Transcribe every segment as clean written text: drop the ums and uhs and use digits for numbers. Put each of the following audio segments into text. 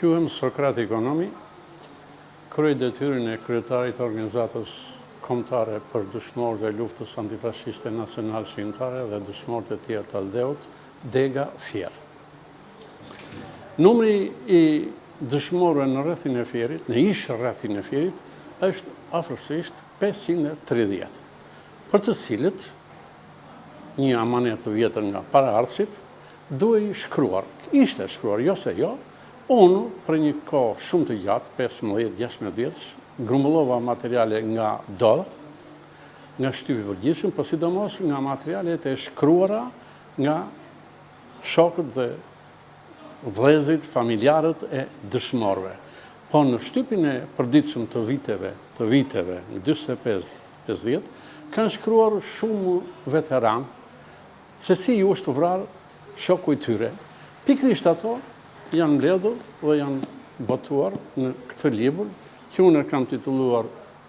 Quhem Sokrat Ekonomi, kryej detyrën e kryetarit të organizatës kombëtare për dëshmorët e luftës antifashiste nacional shqiptare dhe dëshmorët e tjerë të Aldeut, Dega Fier. Numri i dëshmorëve në rrethin e Fierit, në ish rrethin e Fierit, është afërsisht 530, për të cilët një amanet të vjetër nga paraardhësit duhej shkruar. Ishte shkruar, jo se jo, unë për një kohë shumë të gjatë, 15-16 vjetësh, grumbullova materiale nga dorë, nga shtypi përgjithshëm, por sidomos nga materialet e shkruara nga shokët dhe vëllezërit, familjarët e dëshmorëve. Po në shtypin e përditshëm të viteve, në 45-50, kanë shkruar shumë veteran se si ju është vrarë shoku i tyre. Pikërisht ato janë mbledhur dhe janë botuar në këtë libër, që unë kam titulluar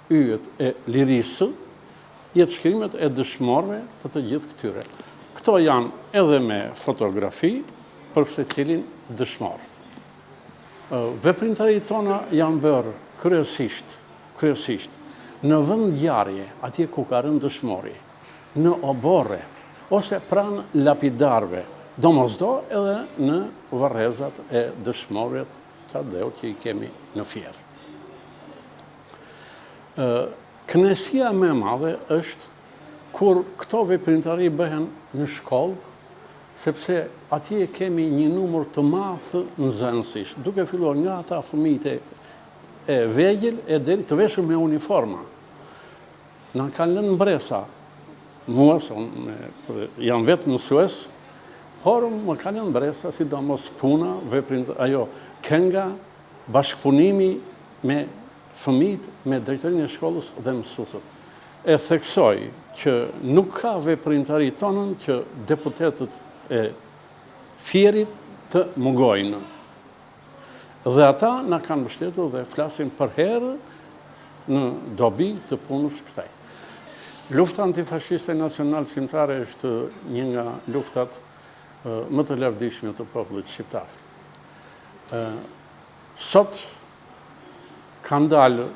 Yjet e lirisë, jetë shkrimet e dëshmorëve të gjithë këtyre. Këto janë edhe me fotografi për secilin dëshmor. Veprimtaritë tona janë bërë kryesisht në vend ngjarje, atje ku ka rënë dëshmori, në oborre ose pranë lapidarëve, domosdo edhe në varrezat e dëshmorëve të Aldeut që i kemi në Fier. Kënaqësia më e madhe është kur këto veprimtari bëhen në shkollë, sepse atje kemi një numër të madh nxënësish, duke filluar nga ata fëmijët e vegjël e deri të veshur me uniforma. Na kanë lënë mbresa, mua jam vetë mësues, por më kanë lënë mbresa, sidomos puna, kënga, bashkëpunimi me fëmijët, me drejtorinë e shkollës dhe mësuesët. E theksoj që nuk ka veprimtari tonën që deputetët e Fierit të mungojnë. Dhe ata na kanë mbështetur dhe flasin për herë në dobi të punës kësaj. Lufta antifashiste nacional shqiptare është një nga luftat më të lavdishme të popullit shqiptar. Sot kanë dalë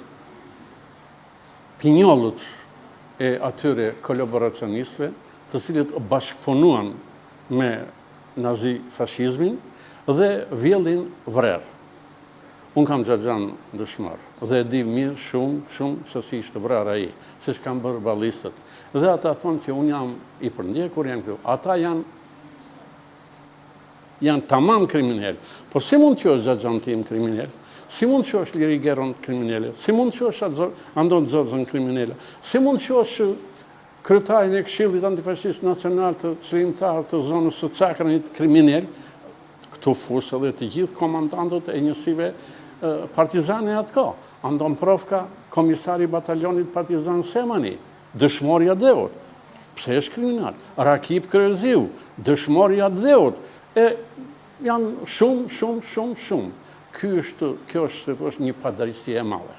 pinjollët e atyre kolaboracionistëve, të cilët bashkëpunuan me nazi-fashizmin dhe vjellin vrerë. Unë kam xhaxhan dëshmor dhe di mirë shumë se si ishte vrarë ai, se ç'kan bërë ballistët. Dhe ata thonë që unë jam i përndjekur, janë këtu. Ata janë tamam kriminal. Por si mund të qesh xhaxhan tim kriminal? Si mund të qesh Liri Gerron kriminale? Si mund të qesh Andon Xhoxhën kriminale? Si mund të qesh kryetarin e Këshillit Antifashist Nacional të çlimtar të zonës së Cakranit kriminal? Këtu fus edhe të gjithë komandantët e njësive partizane atë ko. Andon Profka, komisari batalionit partizan Semani, dëshmori Aldeut. Pse është kriminal? Rakip Kryeziu, dëshmori Aldeut. Janë shumë. Kjo është një padrejësi e madhe.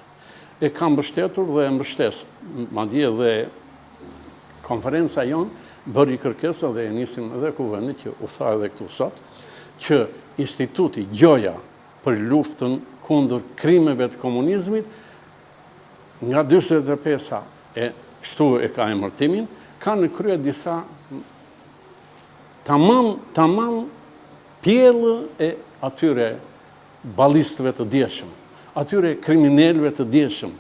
E kam mbështetur dhe e mbështes, madje dhe konferenca jonë bëri kërkesa dhe e nisim edhe kuvendit që u tha edhe këtu sot, që Instituti Gjoja për luftën kundër krimeve të komunizmit, nga 45-a e kështu e ka emërtimin, ka në krye disa tamam pjellë e atyre ballistëve të djeshëm, atyre kriminalëve të djeshëm,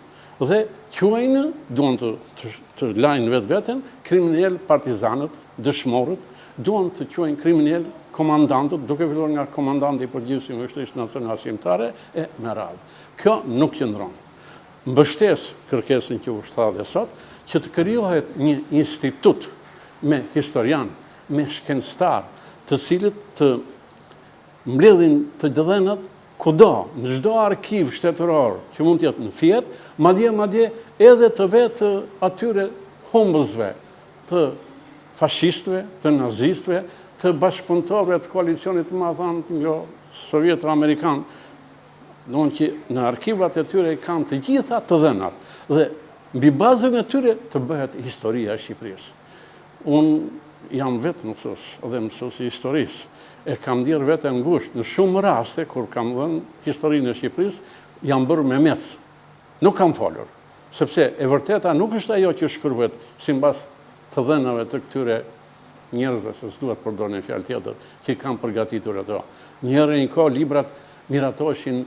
dhe quajnë, duan të lajnë vetveten, kriminal partizanët, dëshmorët, duan të quajnë kriminal komandantët, duke filluar nga komandanti i përgjithshëm i Shtetit Nacional Shqiptare e me radhë. Kjo nuk qëndron. Mbështes kërkesën që u shtathe sot, që të krijohet një institut me historian, me shkencëtar, të cilët të mbledhin të dëdhenat kudo, në çdo arkiv shtetëror që mund të jetë në Fier, madje edhe të vetë atyre humbësve, të fashistëve, të nazistëve, të bashkëpunëtorëve të koalicionit të madh sovjetër-amerikan, donë që në arkivat e tyre kanë të gjitha të dhenat dhe mbi bazën e tyre të bëhet historia e Shqipërisë. Unë jam vetë mësus dhe mësus i historisë. E kam dirë vetë ngusht në shumë raste, kur kam dhënë historinë e Shqipërisë, jam bërë me mecë. Nuk kam folur, sepse e vërteta nuk është ajo që shkruhet simbas të dhënave të këtyre njerëzve, se s'duhet përdor një fjalë tjetër, që kam përgatitur ato. Një kohë librat miratoheshin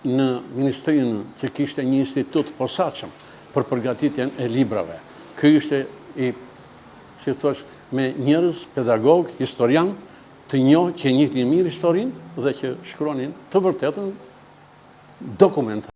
në ministrinë që kishte një institut posaçëm për përgatitjen e librave. Ky ishte si thosh, me njerëz, pedagog, historian, të njohë që njihnin mirë historinë dhe që shkruanin të vërtetën dokumentar.